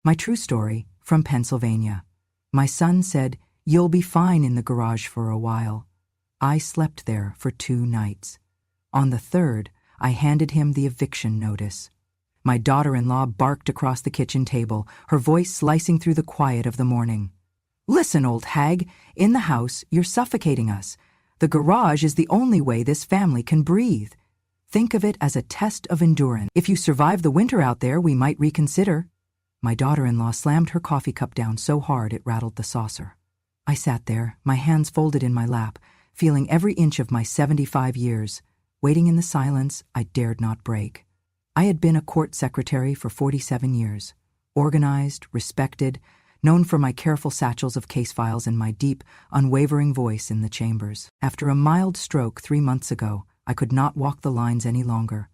My true story, from Pennsylvania. My son said, "You'll be fine in the garage for a while." I slept there for 2 nights. On the third, I handed him the eviction notice. My daughter-in-law barked across the kitchen table, her voice slicing through the quiet of the morning. "Listen, old hag, in the house, you're suffocating us. The garage is the only way this family can breathe. Think of it as a test of endurance. If you survive the winter out there, we might reconsider." My daughter-in-law slammed her coffee cup down so hard it rattled the saucer. I sat there, my hands folded in my lap, feeling every inch of my 75 years, waiting in the silence I dared not break. I had been a court secretary for 47 years, organized, respected, known for my careful satchels of case files and my deep, unwavering voice in the chambers. After a mild stroke 3 months ago, I could not walk the lines any longer.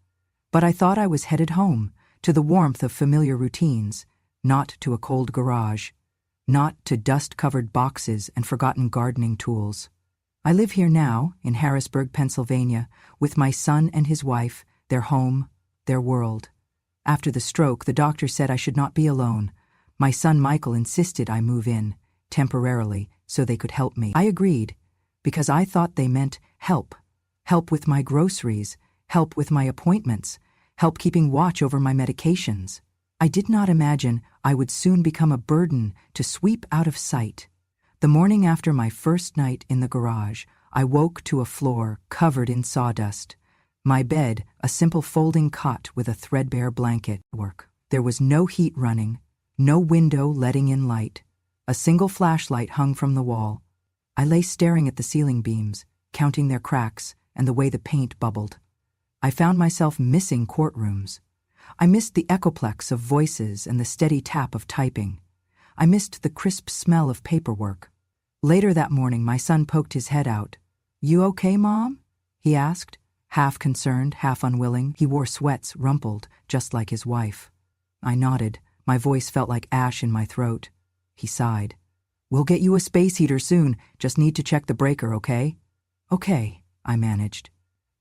But I thought I was headed home, to the warmth of familiar routines, not to a cold garage, not to dust-covered boxes and forgotten gardening tools. I live here now, in Harrisburg, Pennsylvania, with my son and his wife, their home, their world. After the stroke, the doctor said I should not be alone. My son Michael insisted I move in, temporarily, so they could help me. I agreed, because I thought they meant help. Help with my groceries, help with my appointments, help keeping watch over my medications. I did not imagine I would soon become a burden to sweep out of sight. The morning after my first night in the garage, I woke to a floor covered in sawdust. My bed, a simple folding cot with a threadbare blanket. There was no heat running, no window letting in light. A single flashlight hung from the wall. I lay staring at the ceiling beams, counting their cracks and the way the paint bubbled. I found myself missing courtrooms. I missed the echoplex of voices and the steady tap of typing. I missed the crisp smell of paperwork. Later that morning, my son poked his head out. "You okay, Mom?" he asked, half concerned, half unwilling. He wore sweats rumpled, just like his wife. I nodded. My voice felt like ash in my throat. He sighed. "We'll get you a space heater soon. Just need to check the breaker, okay?" "Okay," I managed.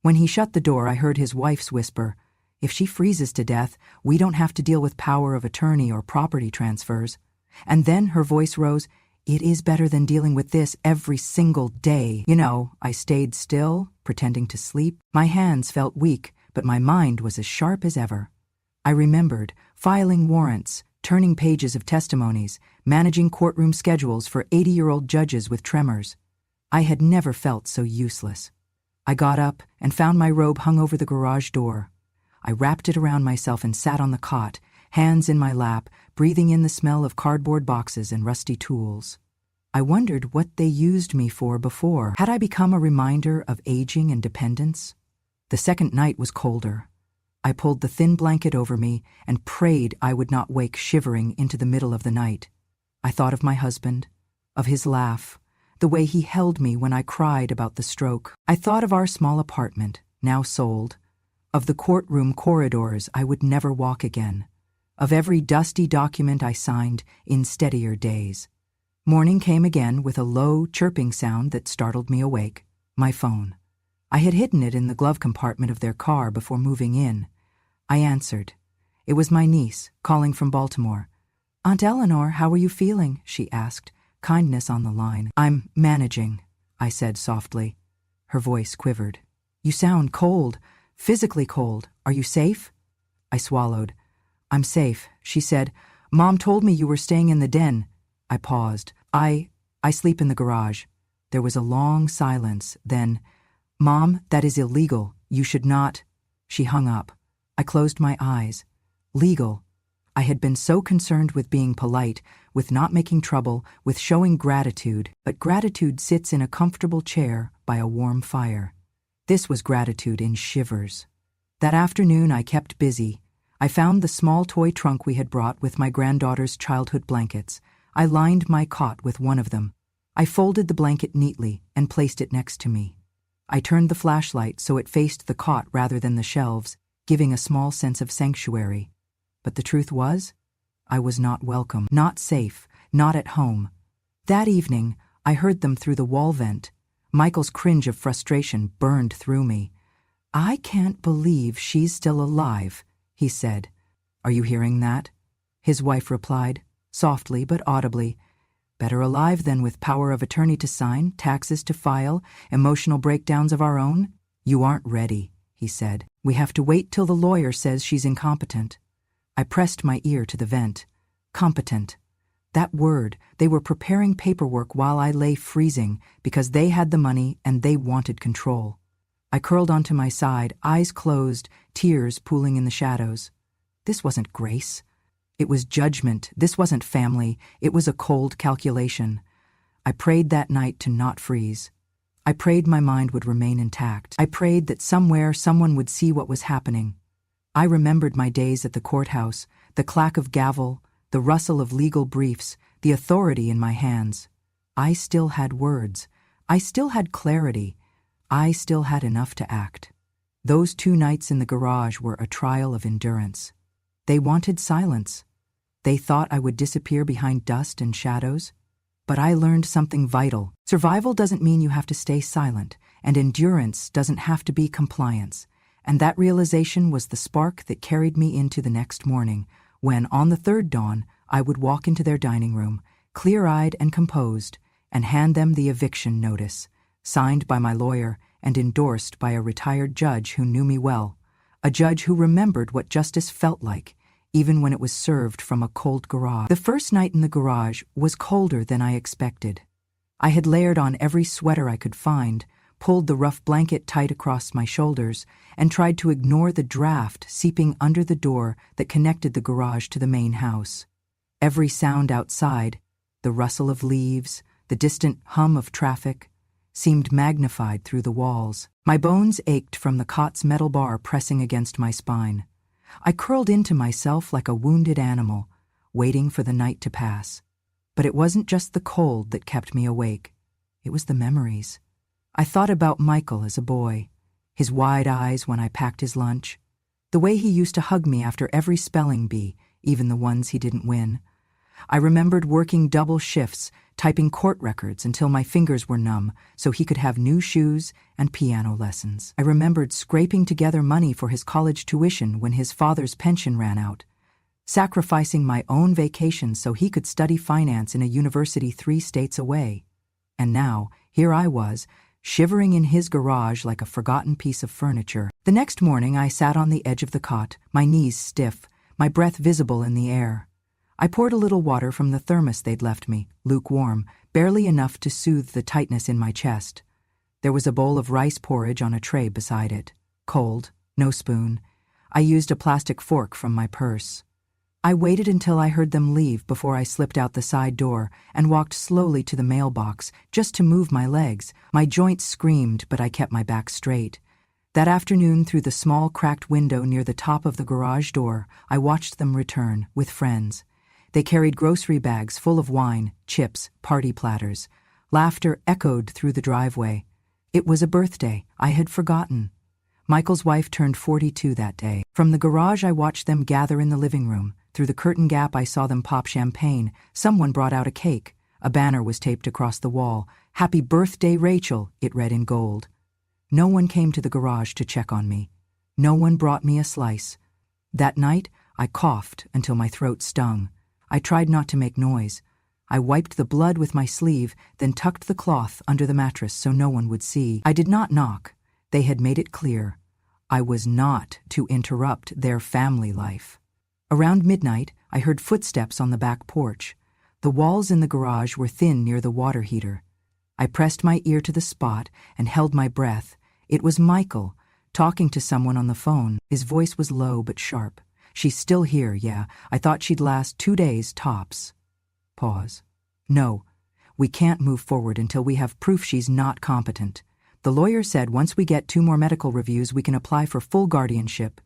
When he shut the door, I heard his wife's whisper, "If she freezes to death, we don't have to deal with power of attorney or property transfers." And then her voice rose, "It is better than dealing with this every single day." I stayed still, pretending to sleep. My hands felt weak, but my mind was as sharp as ever. I remembered filing warrants, turning pages of testimonies, managing courtroom schedules for 80-year-old judges with tremors. I had never felt so useless. I got up and found my robe hung over the garage door. I wrapped it around myself and sat on the cot, hands in my lap, breathing in the smell of cardboard boxes and rusty tools. I wondered what they used me for before. Had I become a reminder of aging and dependence? The second night was colder. I pulled the thin blanket over me and prayed I would not wake shivering into the middle of the night. I thought of my husband, of his laugh, the way he held me when I cried about the stroke. I thought of our small apartment, now sold, of the courtroom corridors I would never walk again, of every dusty document I signed in steadier days. Morning came again with a low, chirping sound that startled me awake. My phone. I had hidden it in the glove compartment of their car before moving in. I answered. It was my niece, calling from Baltimore. "Aunt Eleanor, how are you feeling?" she asked, kindness on the line. "I'm managing," I said softly. Her voice quivered. "You sound cold, physically cold. Are you safe?" I swallowed. "I'm safe," she said. "Mom told me you were staying in the den." I paused. I sleep in the garage." There was a long silence, then, "Mom, that is illegal. You should not." She hung up. I closed my eyes. Legal. I had been so concerned with being polite, with not making trouble, with showing gratitude, but gratitude sits in a comfortable chair by a warm fire. This was gratitude in shivers. That afternoon I kept busy. I found the small toy trunk we had brought with my granddaughter's childhood blankets. I lined my cot with one of them. I folded the blanket neatly and placed it next to me. I turned the flashlight so it faced the cot rather than the shelves, giving a small sense of sanctuary. But the truth was, I was not welcome, not safe, not at home. That evening, I heard them through the wall vent. Michael's cringe of frustration burned through me. "I can't believe she's still alive," he said. "Are you hearing that?" his wife replied, softly but audibly. Better alive than with power of attorney to sign, taxes to file, emotional breakdowns of our own. You aren't ready, he said. We have to wait till the lawyer says she's incompetent. I pressed my ear to the vent. Competent. That word, they were preparing paperwork while I lay freezing because they had the money and they wanted control. I curled onto my side, eyes closed, tears pooling in the shadows. This wasn't grace. It was judgment. This wasn't family. It was a cold calculation. I prayed that night to not freeze. I prayed my mind would remain intact. I prayed that somewhere someone would see what was happening. I remembered my days at the courthouse, the clack of gavel, the rustle of legal briefs, the authority in my hands. I still had words. I still had clarity. I still had enough to act. Those 2 nights in the garage were a trial of endurance. They wanted silence. They thought I would disappear behind dust and shadows. But I learned something vital. Survival doesn't mean you have to stay silent, and endurance doesn't have to be compliance. And that realization was the spark that carried me into the next morning, when, on the 3rd dawn, I would walk into their dining room, clear-eyed and composed, and hand them the eviction notice, signed by my lawyer and endorsed by a retired judge who knew me well, a judge who remembered what justice felt like, even when it was served from a cold garage. The first night in the garage was colder than I expected. I had layered on every sweater I could find, pulled the rough blanket tight across my shoulders, and tried to ignore the draft seeping under the door that connected the garage to the main house. Every sound outside, the rustle of leaves, the distant hum of traffic, seemed magnified through the walls. My bones ached from the cot's metal bar pressing against my spine. I curled into myself like a wounded animal, waiting for the night to pass. But it wasn't just the cold that kept me awake. It was the memories. I thought about Michael as a boy, his wide eyes when I packed his lunch, the way he used to hug me after every spelling bee, even the ones he didn't win. I remembered working double shifts, typing court records until my fingers were numb so he could have new shoes and piano lessons. I remembered scraping together money for his college tuition when his father's pension ran out, sacrificing my own vacations so he could study finance in a university 3 states away. And now, here I was, shivering in his garage like a forgotten piece of furniture. The next morning I sat on the edge of the cot, my knees stiff, my breath visible in the air. I poured a little water from the thermos they'd left me, lukewarm, barely enough to soothe the tightness in my chest. There was a bowl of rice porridge on a tray beside it. Cold, no spoon. I used a plastic fork from my purse. I waited until I heard them leave before I slipped out the side door and walked slowly to the mailbox, just to move my legs. My joints screamed, but I kept my back straight. That afternoon, through the small cracked window near the top of the garage door, I watched them return, with friends. They carried grocery bags full of wine, chips, party platters. Laughter echoed through the driveway. It was a birthday. I had forgotten. Michael's wife turned 42 that day. From the garage I watched them gather in the living room. Through the curtain gap I saw them pop champagne. Someone brought out a cake. A banner was taped across the wall. "Happy birthday, Rachel," it read in gold. No one came to the garage to check on me. No one brought me a slice. That night, I coughed until my throat stung. I tried not to make noise. I wiped the blood with my sleeve, then tucked the cloth under the mattress so no one would see. I did not knock. They had made it clear. I was not to interrupt their family life. Around midnight, I heard footsteps on the back porch. The walls in the garage were thin near the water heater. I pressed my ear to the spot and held my breath. It was Michael, talking to someone on the phone. His voice was low but sharp. "She's still here, yeah. I thought she'd last 2 days, tops." Pause. "No, we can't move forward until we have proof she's not competent. The lawyer said once we get 2 more medical reviews, we can apply for full guardianship."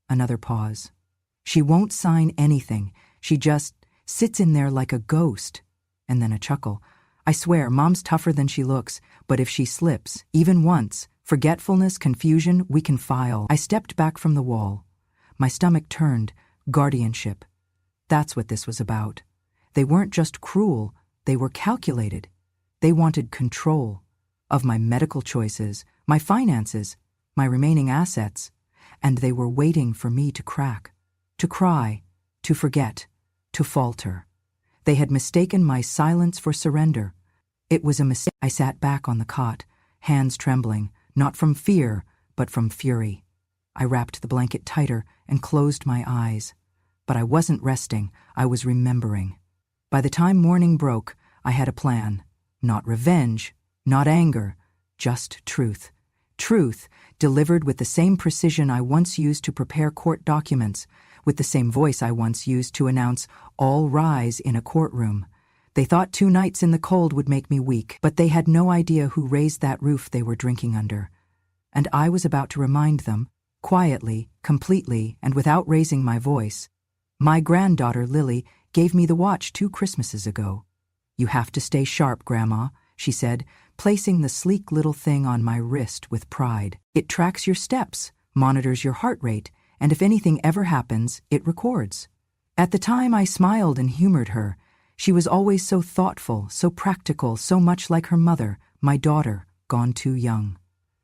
Another pause. "She won't sign anything. She just sits in there like a ghost." And then a chuckle. "I swear, Mom's tougher than she looks, but if she slips, even once, forgetfulness, confusion, we can file." I stepped back from the wall. My stomach turned. Guardianship. That's what this was about. They weren't just cruel, they were calculated. They wanted control of my medical choices, my finances, my remaining assets, and they were waiting for me to crack, to cry, to forget. to falter. They had mistaken my silence for surrender. It was a mistake. I sat back on the cot, hands trembling, not from fear, but from fury. I wrapped the blanket tighter and closed my eyes. But I wasn't resting, I was remembering. By the time morning broke, I had a plan. Not revenge, not anger, just truth. Truth, delivered with the same precision I once used to prepare court documents, with the same voice I once used to announce, "All rise" in a courtroom. They thought 2 nights in the cold would make me weak, but they had no idea who raised that roof they were drinking under. And I was about to remind them, quietly, completely, and without raising my voice. My granddaughter, Lily, gave me the watch 2 Christmases ago. "You have to stay sharp, Grandma," she said, placing the sleek little thing on my wrist with pride. "It tracks your steps, monitors your heart rate, and if anything ever happens, it records." At the time, I smiled and humored her. She was always so thoughtful, so practical, so much like her mother, my daughter, gone too young.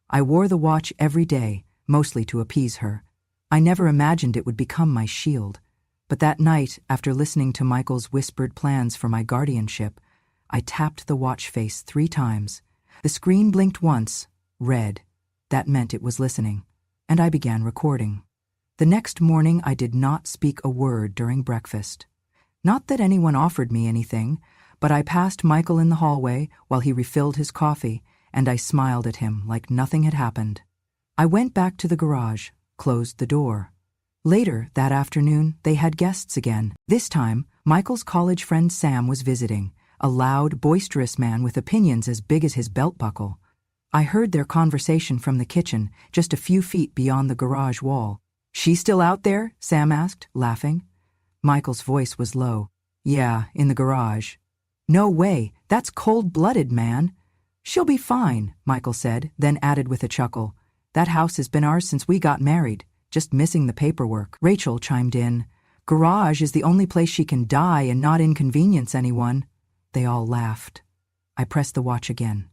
I wore the watch every day, mostly to appease her. I never imagined it would become my shield. But that night, after listening to Michael's whispered plans for my guardianship, I tapped the watch face 3 times. The screen blinked once, red. That meant it was listening. And I began recording. The next morning, I did not speak a word during breakfast. Not that anyone offered me anything, but I passed Michael in the hallway while he refilled his coffee, and I smiled at him like nothing had happened. I went back to the garage, closed the door. Later, that afternoon, they had guests again. This time, Michael's college friend Sam was visiting, a loud, boisterous man with opinions as big as his belt buckle. I heard their conversation from the kitchen, just a few feet beyond the garage wall. "She still out there?" Sam asked, laughing. Michael's voice was low. "Yeah, in the garage." "No way, that's cold-blooded, man." "She'll be fine," Michael said, then added with a chuckle. "That house has been ours since we got married, just missing the paperwork." Rachel chimed in. "Garage is the only place she can die and not inconvenience anyone." They all laughed. I pressed the watch again.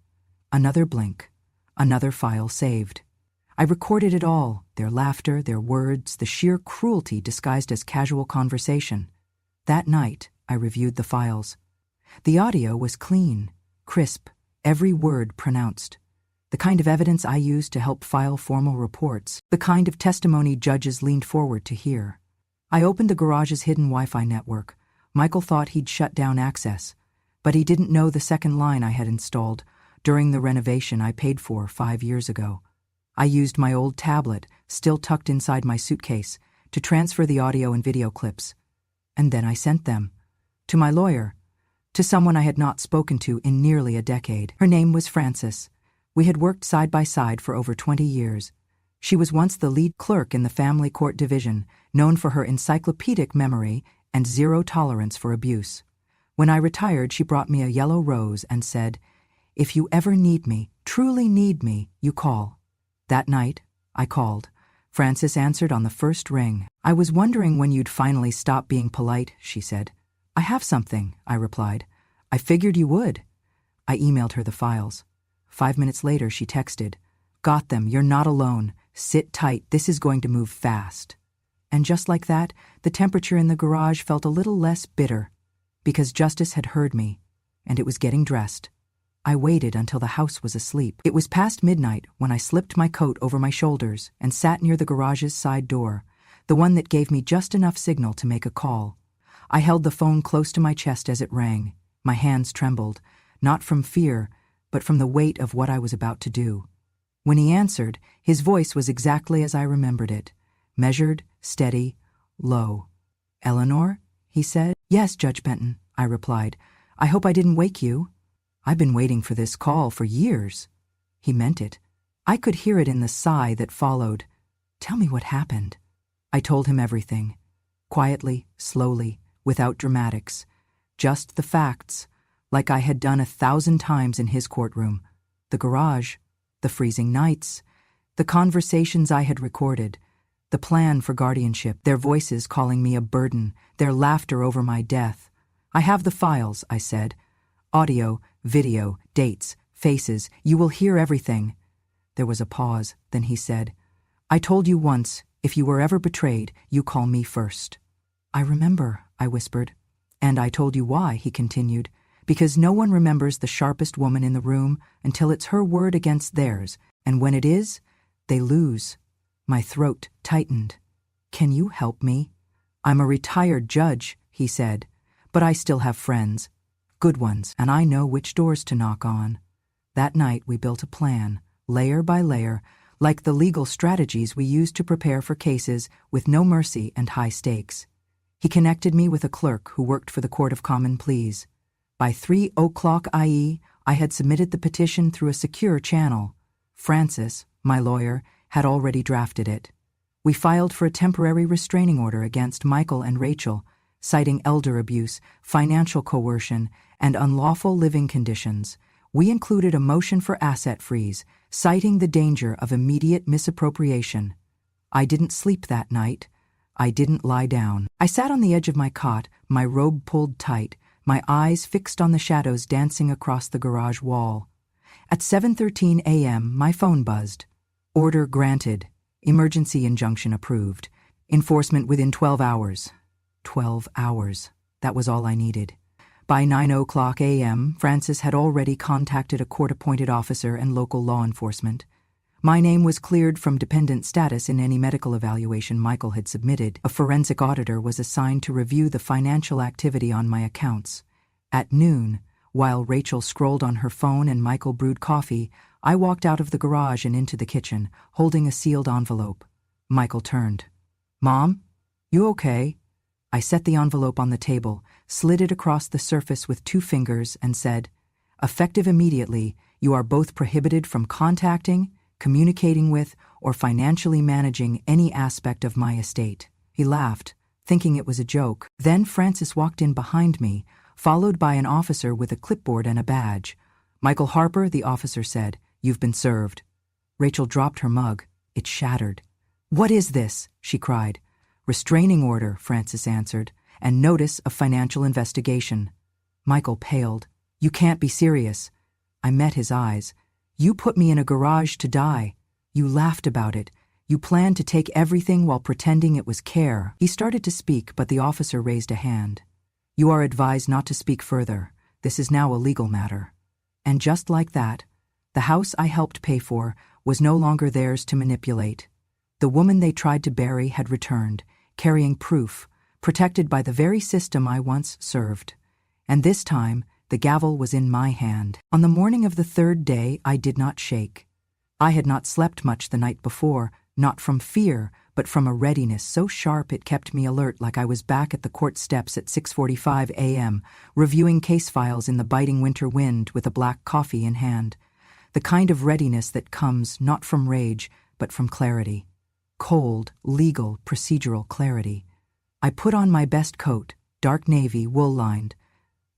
Another blink. Another file saved. I recorded it all, their laughter, their words, the sheer cruelty disguised as casual conversation. That night, I reviewed the files. The audio was clean, crisp, every word pronounced. The kind of evidence I used to help file formal reports, the kind of testimony judges leaned forward to hear. I opened the garage's hidden Wi-Fi network. Michael thought he'd shut down access, but he didn't know the second line I had installed during the renovation I paid for 5 years ago. I used my old tablet, still tucked inside my suitcase, to transfer the audio and video clips. And then I sent them. To my lawyer. To someone I had not spoken to in nearly a decade. Her name was Frances. We had worked side by side for over 20 years. She was once the lead clerk in the family court division, known for her encyclopedic memory and zero tolerance for abuse. When I retired, she brought me a yellow rose and said, "If you ever need me, truly need me, you call." That night, I called. Frances answered on the first ring. "I was wondering when you'd finally stop being polite," she said. "I have something," I replied. "I figured you would." I emailed her the files. 5 minutes later, she texted, "Got them, you're not alone. Sit tight, this is going to move fast." And just like that, the temperature in the garage felt a little less bitter, because Justice had heard me, and it was getting dressed. I waited until the house was asleep. It was past midnight when I slipped my coat over my shoulders and sat near the garage's side door, the one that gave me just enough signal to make a call. I held the phone close to my chest as it rang. My hands trembled, not from fear, but from the weight of what I was about to do. When he answered, his voice was exactly as I remembered it, measured, steady, low. "Eleanor?" he said. "Yes, Judge Benton," I replied. "I hope I didn't wake you." "I've been waiting for this call for years." He meant it. I could hear it in the sigh that followed. "Tell me what happened." I told him everything. Quietly, slowly, without dramatics. Just the facts, like I had done 1,000 times in his courtroom. The garage, the freezing nights, the conversations I had recorded, the plan for guardianship, their voices calling me a burden, their laughter over my death. "I have the files," I said. "Audio, video, dates, faces, you will hear everything." There was a pause, then he said, "I told you once, if you were ever betrayed, you call me first." "I remember," I whispered. And I told you why, he continued, because no one remembers the sharpest woman in the room until it's her word against theirs, and when it is, they lose. My throat tightened. Can you help me? I'm a retired judge, he said, but I still have friends. Good ones, and I know which doors to knock on. That night we built a plan, layer by layer, like the legal strategies we use to prepare for cases with no mercy and high stakes. He connected me with a clerk who worked for the Court of Common Pleas. By 3:00 IE, I had submitted the petition through a secure channel. Francis, my lawyer, had already drafted it. We filed for a temporary restraining order against Michael and Rachel, citing elder abuse, financial coercion, and unlawful living conditions. We included a motion for asset freeze, citing the danger of immediate misappropriation. I didn't sleep that night. I didn't lie down. I sat on the edge of my cot, my robe pulled tight, my eyes fixed on the shadows dancing across the garage wall. At 7:13 a.m., my phone buzzed. Order granted. Emergency injunction approved. Enforcement within 12 hours. 12 hours. That was all I needed. By 9:00 a.m., Francis had already contacted a court-appointed officer and local law enforcement. My name was cleared from dependent status in any medical evaluation Michael had submitted. A forensic auditor was assigned to review the financial activity on my accounts. At noon, while Rachel scrolled on her phone and Michael brewed coffee, I walked out of the garage and into the kitchen, holding a sealed envelope. Michael turned. "Mom, you okay?" I set the envelope on the table, slid it across the surface with 2 fingers, and said, "Effective immediately, you are both prohibited from contacting, communicating with, or financially managing any aspect of my estate." He laughed, thinking it was a joke. Then Francis walked in behind me, followed by an officer with a clipboard and a badge. "Michael Harper," the officer said, "you've been served." Rachel dropped her mug. It shattered. "What is this?" she cried. "Restraining order," Francis answered, "and notice of financial investigation." Michael paled. "You can't be serious." I met his eyes. "You put me in a garage to die. You laughed about it. You planned to take everything while pretending it was care." He started to speak, but the officer raised a hand. "You are advised not to speak further. This is now a legal matter." And just like that, the house I helped pay for was no longer theirs to manipulate. The woman they tried to bury had returned, carrying proof, protected by the very system I once served. And this time, the gavel was in my hand. On the morning of the 3rd day, I did not shake. I had not slept much the night before, not from fear, but from a readiness so sharp it kept me alert, like I was back at the court steps at 6:45 a.m., reviewing case files in the biting winter wind with a black coffee in hand. The kind of readiness that comes not from rage, but from clarity. Cold, legal, procedural clarity. I put on my best coat, dark navy, wool-lined,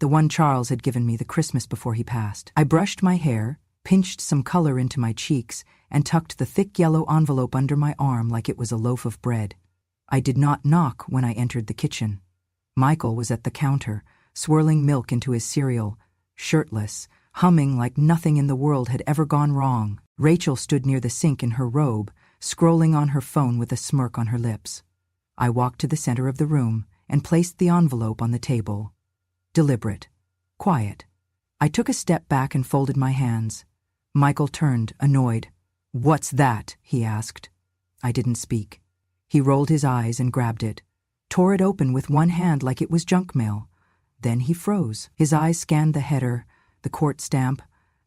the one Charles had given me the Christmas before he passed. I brushed my hair, pinched some color into my cheeks, and tucked the thick yellow envelope under my arm like it was a loaf of bread. I did not knock when I entered the kitchen. Michael was at the counter, swirling milk into his cereal, shirtless, humming like nothing in the world had ever gone wrong. Rachel stood near the sink in her robe, scrolling on her phone with a smirk on her lips. I walked to the center of the room and placed the envelope on the table. Deliberate. Quiet. I took a step back and folded my hands. Michael turned, annoyed. "What's that?" he asked. I didn't speak. He rolled his eyes and grabbed it, tore it open with one hand like it was junk mail. Then he froze. His eyes scanned the header, the court stamp,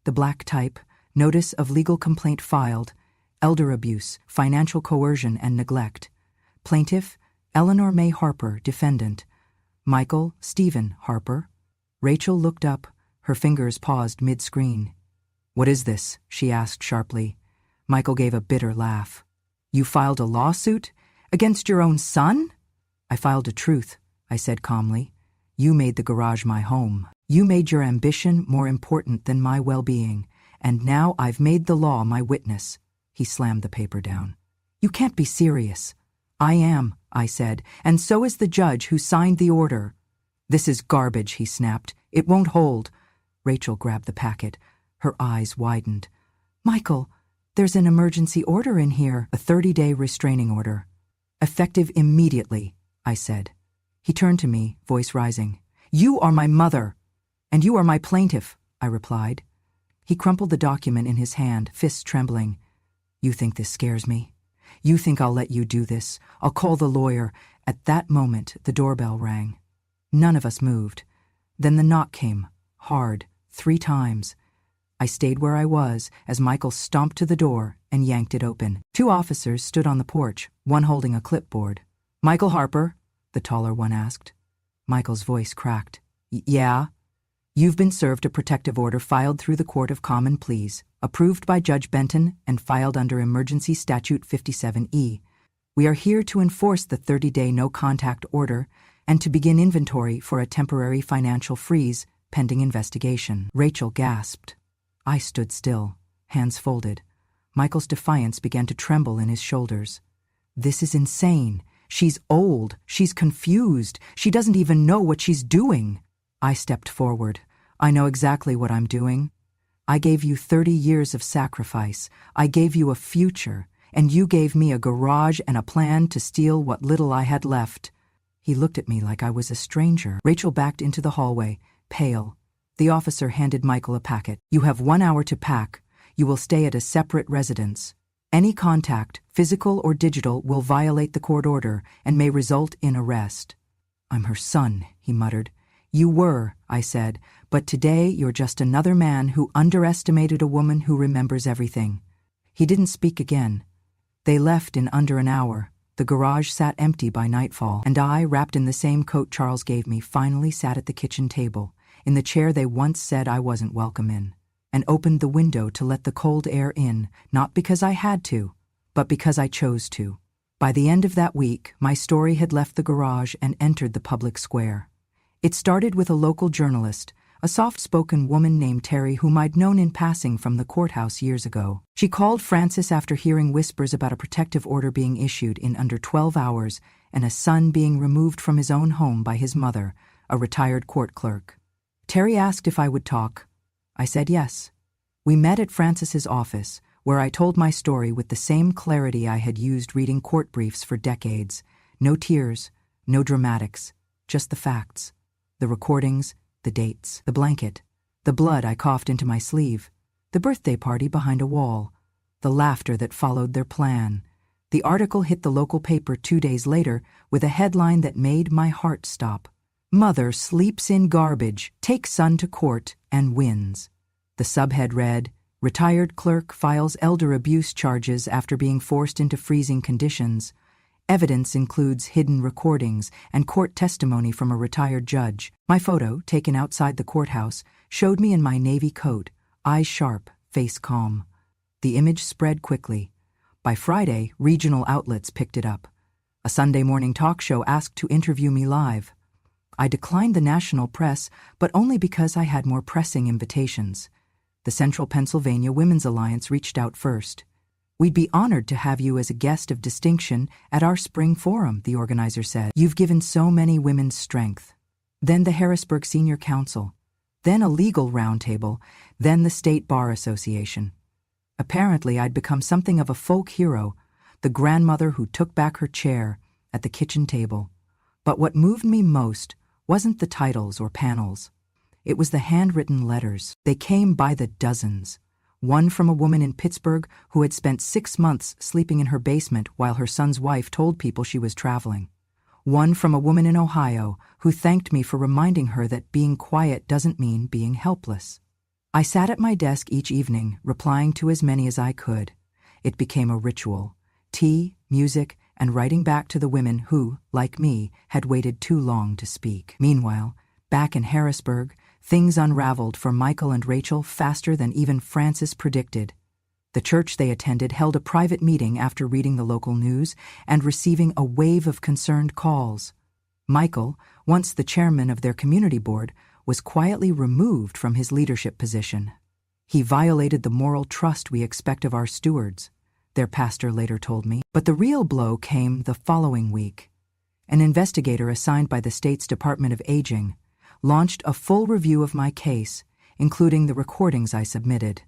the black type, notice of legal complaint filed, elder abuse, financial coercion and neglect. Plaintiff, Eleanor May Harper, defendant. Michael Stephen Harper. Rachel looked up, her fingers paused mid-screen. "What is this?" she asked sharply. Michael gave a bitter laugh. "You filed a lawsuit? Against your own son?" "I filed a truth," I said calmly. "You made the garage my home. You made your ambition more important than my well-being, and now I've made the law my witness." He slammed the paper down. "You can't be serious." "I am," I said, "and so is the judge who signed the order." "This is garbage," he snapped. "It won't hold." Rachel grabbed the packet. Her eyes widened. "Michael, there's an emergency order in here, a 30-day restraining order. Effective immediately," I said. He turned to me, voice rising. "You are my mother, and you are my plaintiff," I replied. He crumpled the document in his hand, fists trembling. "You think this scares me? You think I'll let you do this? I'll call the lawyer." At that moment, the doorbell rang. None of us moved. Then the knock came, hard, 3 times. I stayed where I was as Michael stomped to the door and yanked it open. 2 officers stood on the porch, one holding a clipboard. "Michael Harper?" the taller one asked. Michael's voice cracked. "Yeah?" "You've been served a protective order filed through the Court of Common Pleas, approved by Judge Benton and filed under Emergency Statute 57E. We are here to enforce the 30-day no-contact order and to begin inventory for a temporary financial freeze pending investigation." Rachel gasped. I stood still, hands folded. Michael's defiance began to tremble in his shoulders. "This is insane. She's old. She's confused. She doesn't even know what she's doing." I stepped forward. "I know exactly what I'm doing. I gave you 30 years of sacrifice. I gave you a future, and you gave me a garage and a plan to steal what little I had left." He looked at me like I was a stranger. Rachel backed into the hallway, pale. The officer handed Michael a packet. "You have 1 hour to pack. You will stay at a separate residence. Any contact, physical or digital, will violate the court order and may result in arrest." "I'm her son," he muttered. "You were," I said, "but today you're just another man who underestimated a woman who remembers everything." He didn't speak again. They left in under an hour. The garage sat empty by nightfall, and I, wrapped in the same coat Charles gave me, finally sat at the kitchen table, in the chair they once said I wasn't welcome in, and opened the window to let the cold air in, not because I had to, but because I chose to. By the end of that week, my story had left the garage and entered the public square. It started with a local journalist, a soft-spoken woman named Terry whom I'd known in passing from the courthouse years ago. She called Francis after hearing whispers about a protective order being issued in under 12 hours and a son being removed from his own home by his mother, a retired court clerk. Terry asked if I would talk. I said yes. We met at Francis's office, where I told my story with the same clarity I had used reading court briefs for decades. No tears, no dramatics, just the facts. The recordings, the dates, the blanket, the blood I coughed into my sleeve, the birthday party behind a wall, the laughter that followed their plan. The article hit the local paper 2 days later with a headline that made my heart stop. "Mother sleeps in garbage, takes son to court, and wins." The subhead read, "Retired clerk files elder abuse charges after being forced into freezing conditions. Evidence includes hidden recordings and court testimony from a retired judge." My photo, taken outside the courthouse, showed me in my navy coat, eyes sharp, face calm. The image spread quickly. By Friday, regional outlets picked it up. A Sunday morning talk show asked to interview me live. I declined the national press, but only because I had more pressing invitations. The Central Pennsylvania Women's Alliance reached out first. "We'd be honored to have you as a guest of distinction at our spring forum," the organizer said. "You've given so many women strength." Then the Harrisburg Senior Council, then a legal roundtable, then the State Bar Association. Apparently, I'd become something of a folk hero, the grandmother who took back her chair at the kitchen table. But what moved me most wasn't the titles or panels. It was the handwritten letters. They came by the dozens. One from a woman in Pittsburgh who had spent 6 months sleeping in her basement while her son's wife told people she was traveling. One from a woman in Ohio who thanked me for reminding her that being quiet doesn't mean being helpless. I sat at my desk each evening, replying to as many as I could. It became a ritual. Tea, music, and writing back to the women who, like me, had waited too long to speak. Meanwhile, back in Harrisburg, things unraveled for Michael and Rachel faster than even Francis predicted. The church they attended held a private meeting after reading the local news and receiving a wave of concerned calls. Michael, once the chairman of their community board, was quietly removed from his leadership position. He violated the moral trust we expect of our stewards, their pastor later told me. But the real blow came the following week. An investigator assigned by the state's Department of Aging launched a full review of my case, including the recordings I submitted.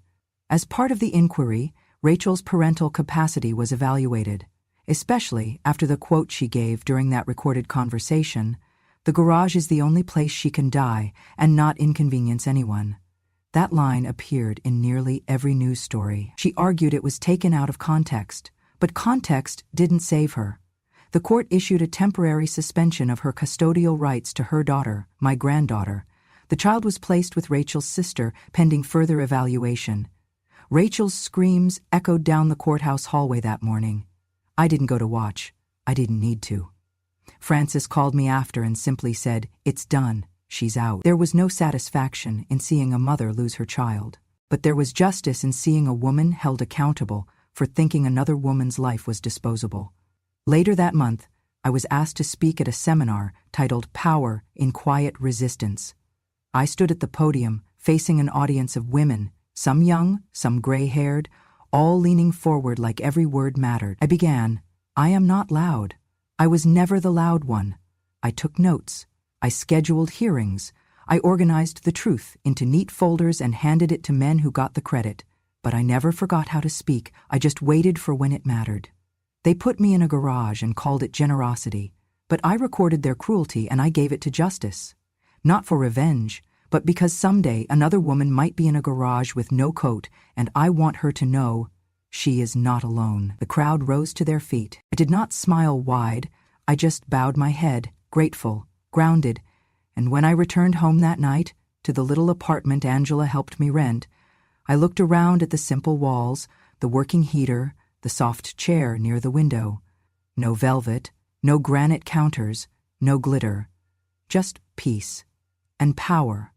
As part of the inquiry, Rachel's parental capacity was evaluated, especially after the quote she gave during that recorded conversation, The garage is the only place she can die and not inconvenience anyone. That line appeared in nearly every news story. She argued it was taken out of context, but context didn't save her. The court issued a temporary suspension of her custodial rights to her daughter, my granddaughter. The child was placed with Rachel's sister, pending further evaluation. Rachel's screams echoed down the courthouse hallway that morning. I didn't go to watch. I didn't need to. Francis called me after and simply said, "It's done. She's out." There was no satisfaction in seeing a mother lose her child, but there was justice in seeing a woman held accountable for thinking another woman's life was disposable. Later that month, I was asked to speak at a seminar titled Power in Quiet Resistance. I stood at the podium facing an audience of women, some young, some gray-haired, all leaning forward like every word mattered. I began, "I am not loud. I was never the loud one. I took notes. I scheduled hearings. I organized the truth into neat folders and handed it to men who got the credit. But I never forgot how to speak. I just waited for when it mattered. They put me in a garage and called it generosity, but I recorded their cruelty and I gave it to justice. Not for revenge, but because someday another woman might be in a garage with no coat, and I want her to know she is not alone." The crowd rose to their feet. I did not smile wide. I just bowed my head, grateful, grounded, and when I returned home that night, to the little apartment Angela helped me rent, I looked around at the simple walls, the working heater, the soft chair near the window. No velvet, no granite counters, no glitter. Just peace. And power.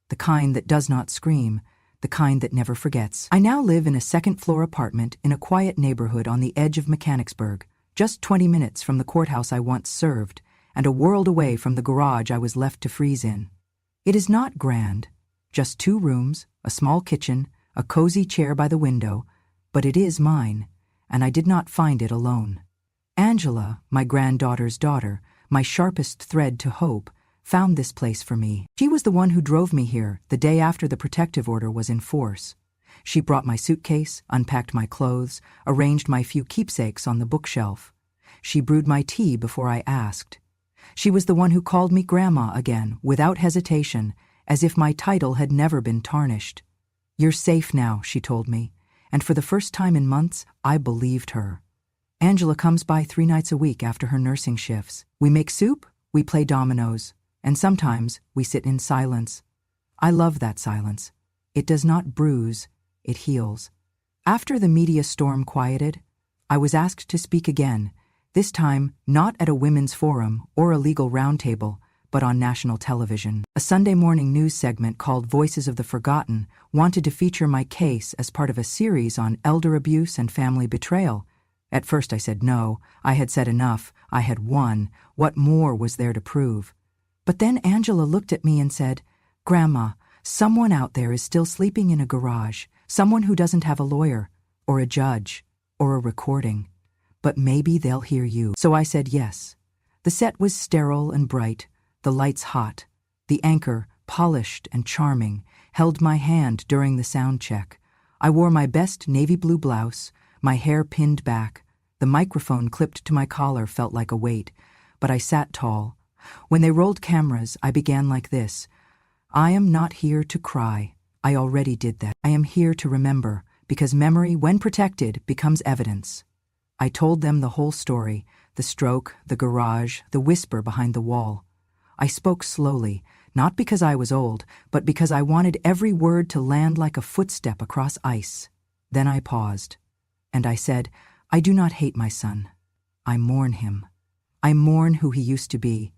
The kind that does not scream, the kind that never forgets. I now live in a second-floor apartment in a quiet neighborhood on the edge of Mechanicsburg, just 20 minutes from the courthouse I once served, and a world away from the garage I was left to freeze in. It is not grand, just 2 rooms, a small kitchen, a cozy chair by the window, but it is mine, and I did not find it alone. Angela, my granddaughter's daughter, my sharpest thread to hope, found this place for me. She was the one who drove me here the day after the protective order was in force. She brought my suitcase, unpacked my clothes, arranged my few keepsakes on the bookshelf. She brewed my tea before I asked. She was the one who called me Grandma again, without hesitation, as if my title had never been tarnished. "You're safe now," she told me, and for the first time in months, I believed her. Angela comes by 3 nights a week after her nursing shifts. We make soup, we play dominoes, and sometimes we sit in silence. I love that silence. It does not bruise, it heals. After the media storm quieted, I was asked to speak again, this time not at a women's forum or a legal roundtable, but on national television. A Sunday morning news segment called Voices of the Forgotten wanted to feature my case as part of a series on elder abuse and family betrayal. At first I said no. I had said enough. I had won. What more was there to prove? But then Angela looked at me and said, "Grandma, someone out there is still sleeping in a garage, someone who doesn't have a lawyer, or a judge, or a recording. But maybe they'll hear you." So I said yes. The set was sterile and bright, the lights hot. The anchor, polished and charming, held my hand during the sound check. I wore my best navy blue blouse, my hair pinned back. The microphone clipped to my collar felt like a weight, but I sat tall. When they rolled cameras, I began like this. "I am not here to cry. I already did that. I am here to remember, because memory, when protected, becomes evidence." I told them the whole story, the stroke, the garage, the whisper behind the wall. I spoke slowly, not because I was old, but because I wanted every word to land like a footstep across ice. Then I paused, and I said, "I do not hate my son. I mourn him. I mourn who he used to be.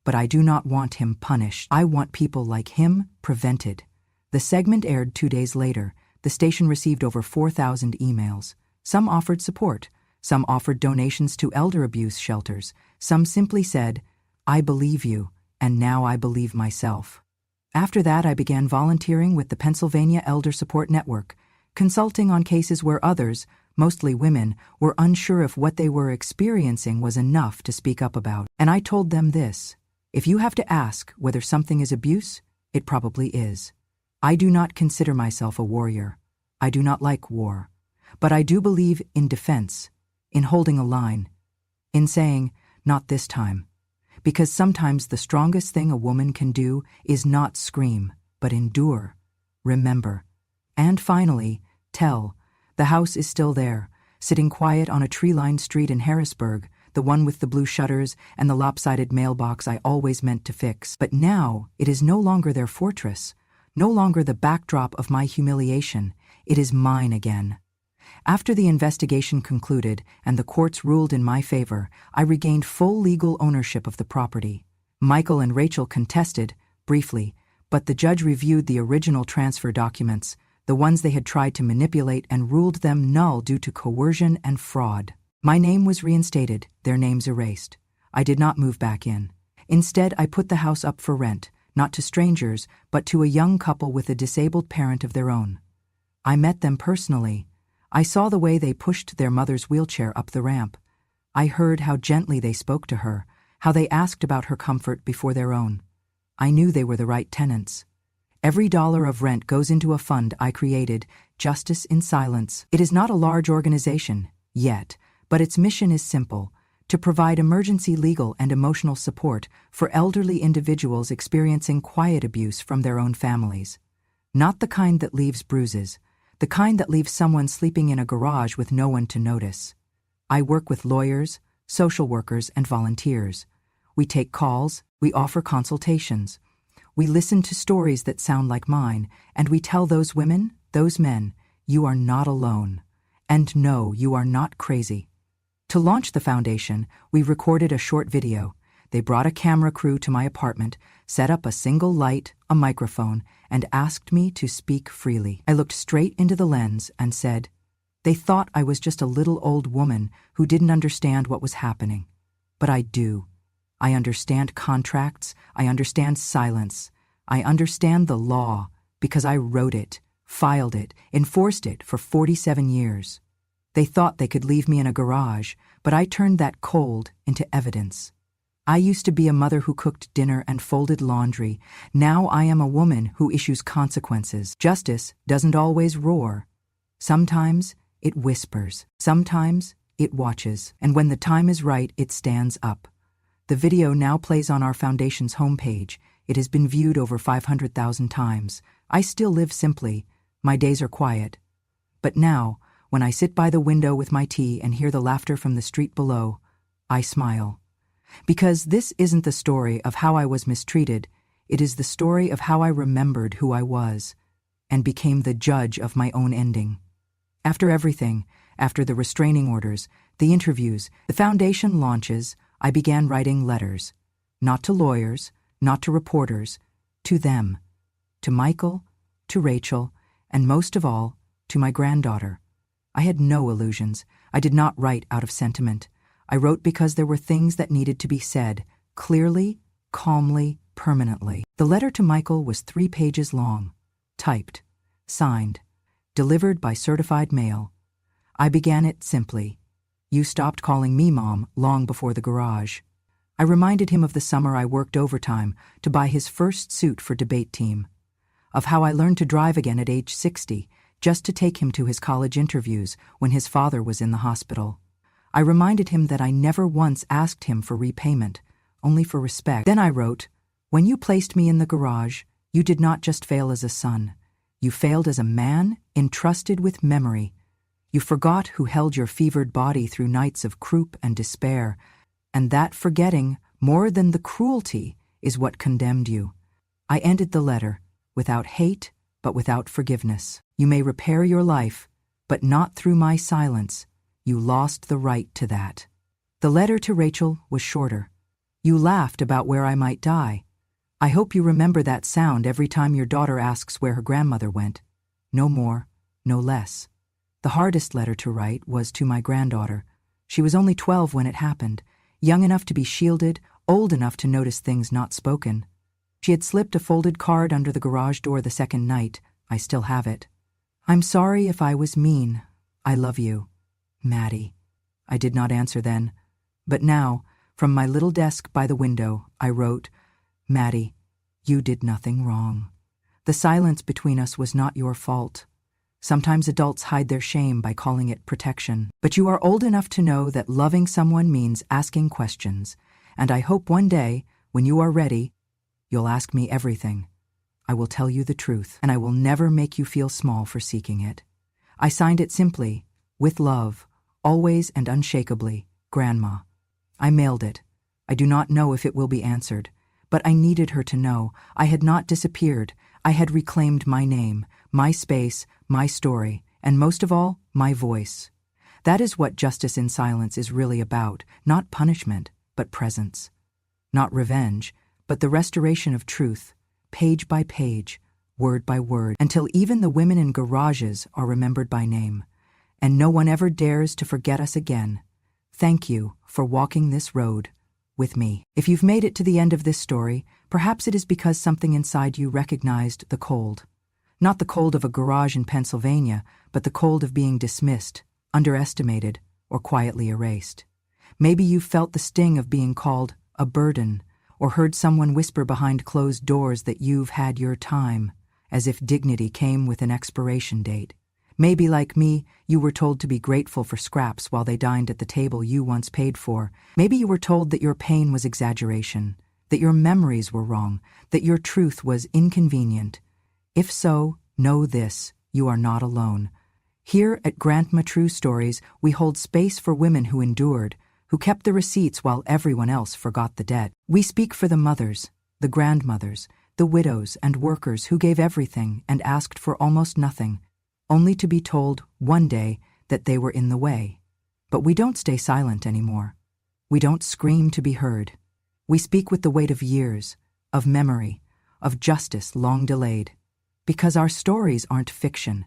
But I do not want him punished. I want people like him prevented." The segment aired 2 days later. The station received over 4,000 emails. Some offered support. Some offered donations to elder abuse shelters. Some simply said, "I believe you, and now I believe myself." After that, I began volunteering with the Pennsylvania Elder Support Network, consulting on cases where others, mostly women, were unsure if what they were experiencing was enough to speak up about. And I told them this. If you have to ask whether something is abuse, it probably is. I do not consider myself a warrior. I do not like war. But I do believe in defense, in holding a line, in saying, "Not this time." because sometimes the strongest thing a woman can do is not scream, but endure. Remember. And finally, tell. The house is still there, sitting quiet on a tree-lined street in Harrisburg, the one with the blue shutters and the lopsided mailbox I always meant to fix. But now it is no longer their fortress, no longer the backdrop of my humiliation. It is mine again. After the investigation concluded and the courts ruled in my favor, I regained full legal ownership of the property. Michael and Rachel contested, briefly, but the judge reviewed the original transfer documents, the ones they had tried to manipulate, and ruled them null due to coercion and fraud. My name was reinstated, their names erased. I did not move back in. Instead, I put the house up for rent, not to strangers, but to a young couple with a disabled parent of their own. I met them personally. I saw the way they pushed their mother's wheelchair up the ramp. I heard how gently they spoke to her, how they asked about her comfort before their own. I knew they were the right tenants. Every dollar of rent goes into a fund I created, Justice in Silence. It is not a large organization, yet, but its mission is simple: to provide emergency legal and emotional support for elderly individuals experiencing quiet abuse from their own families. Not the kind that leaves bruises, the kind that leaves someone sleeping in a garage with no one to notice. I work with lawyers, social workers, and volunteers. We take calls, we offer consultations. We listen to stories that sound like mine, and we tell those women, those men, you are not alone. And no, you are not crazy. To launch the foundation, we recorded a short video. They brought a camera crew to my apartment, set up a single light, a microphone, and asked me to speak freely. I looked straight into the lens and said, they thought I was just a little old woman who didn't understand what was happening. But I do. I understand contracts, I understand silence, I understand the law, because I wrote it, filed it, enforced it for 47 years. They thought they could leave me in a garage, but I turned that cold into evidence. I used to be a mother who cooked dinner and folded laundry. Now I am a woman who issues consequences. Justice doesn't always roar. Sometimes it whispers. Sometimes it watches. And when the time is right, it stands up. The video now plays on our foundation's homepage. It has been viewed over 500,000 times. I still live simply. My days are quiet. But now, when I sit by the window with my tea and hear the laughter from the street below, I smile. Because this isn't the story of how I was mistreated, it is the story of how I remembered who I was, and became the judge of my own ending. After everything, after the restraining orders, the interviews, the foundation launches, I began writing letters, not to lawyers, not to reporters, to them, to Michael, to Rachel, and most of all, to my granddaughter. I had no illusions. I did not write out of sentiment. I wrote because there were things that needed to be said, clearly, calmly, permanently. The letter to Michael was 3 pages long, typed, signed, delivered by certified mail. I began it simply. You stopped calling me Mom long before the garage. I reminded him of the summer I worked overtime to buy his first suit for debate team, of how I learned to drive again at age 60, just to take him to his college interviews when his father was in the hospital. I reminded him that I never once asked him for repayment, only for respect. Then I wrote, when you placed me in the garage, you did not just fail as a son. You failed as a man entrusted with memory. You forgot who held your fevered body through nights of croup and despair, and that forgetting, more than the cruelty, is what condemned you. I ended the letter, without hate, but without forgiveness. You may repair your life, but not through my silence. You lost the right to that. The letter to Rachel was shorter. You laughed about where I might die. I hope you remember that sound every time your daughter asks where her grandmother went. No more, no less. The hardest letter to write was to my granddaughter. She was only 12 when it happened, young enough to be shielded, old enough to notice things not spoken. She had slipped a folded card under the garage door the second night. I still have it. I'm sorry if I was mean. I love you. Maddie. I did not answer then. But now, from my little desk by the window, I wrote, Maddie, you did nothing wrong. The silence between us was not your fault. Sometimes adults hide their shame by calling it protection. But you are old enough to know that loving someone means asking questions, and I hope one day, when you are ready, you'll ask me everything. I will tell you the truth, and I will never make you feel small for seeking it. I signed it simply, with love, always and unshakably, Grandma. I mailed it. I do not know if it will be answered, but I needed her to know I had not disappeared. I had reclaimed my name, my space, my story, and most of all, my voice. That is what justice in silence is really about, not punishment, but presence. Not revenge, but the restoration of truth, page by page, word by word, until even the women in garages are remembered by name, and no one ever dares to forget us again. Thank you for walking this road with me. If you've made it to the end of this story, perhaps it is because something inside you recognized the cold. Not the cold of a garage in Pennsylvania, but the cold of being dismissed, underestimated, or quietly erased. Maybe you felt the sting of being called a burden, or heard someone whisper behind closed doors that you've had your time, as if dignity came with an expiration date. Maybe, like me, you were told to be grateful for scraps while they dined at the table you once paid for. Maybe you were told that your pain was exaggeration, that your memories were wrong, that your truth was inconvenient. If so, know this, you are not alone. Here at Grandma True Stories, we hold space for women who endured, who kept the receipts while everyone else forgot the debt. We speak for the mothers, the grandmothers, the widows and workers who gave everything and asked for almost nothing, only to be told one day that they were in the way. But we don't stay silent anymore. We don't scream to be heard. We speak with the weight of years, of memory, of justice long delayed. Because our stories aren't fiction.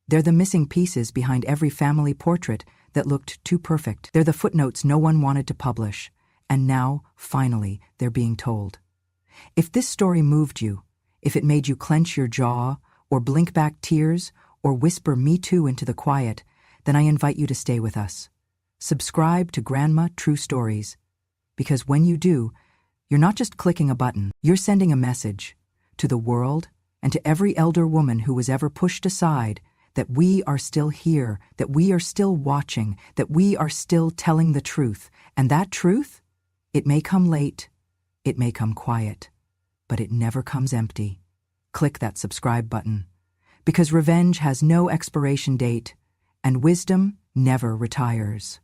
They're the missing pieces behind every family portrait that looked too perfect. They're the footnotes no one wanted to publish, and now, finally, they're being told. If this story moved you, if it made you clench your jaw, or blink back tears, or whisper "Me Too" into the quiet, then I invite you to stay with us. Subscribe to Grandma True Stories, because when you do, you're not just clicking a button, you're sending a message to the world and to every elder woman who was ever pushed aside, that we are still here, that we are still watching, that we are still telling the truth. And that truth? It may come late, it may come quiet, but it never comes empty. Click that subscribe button, because revenge has no expiration date, and wisdom never retires.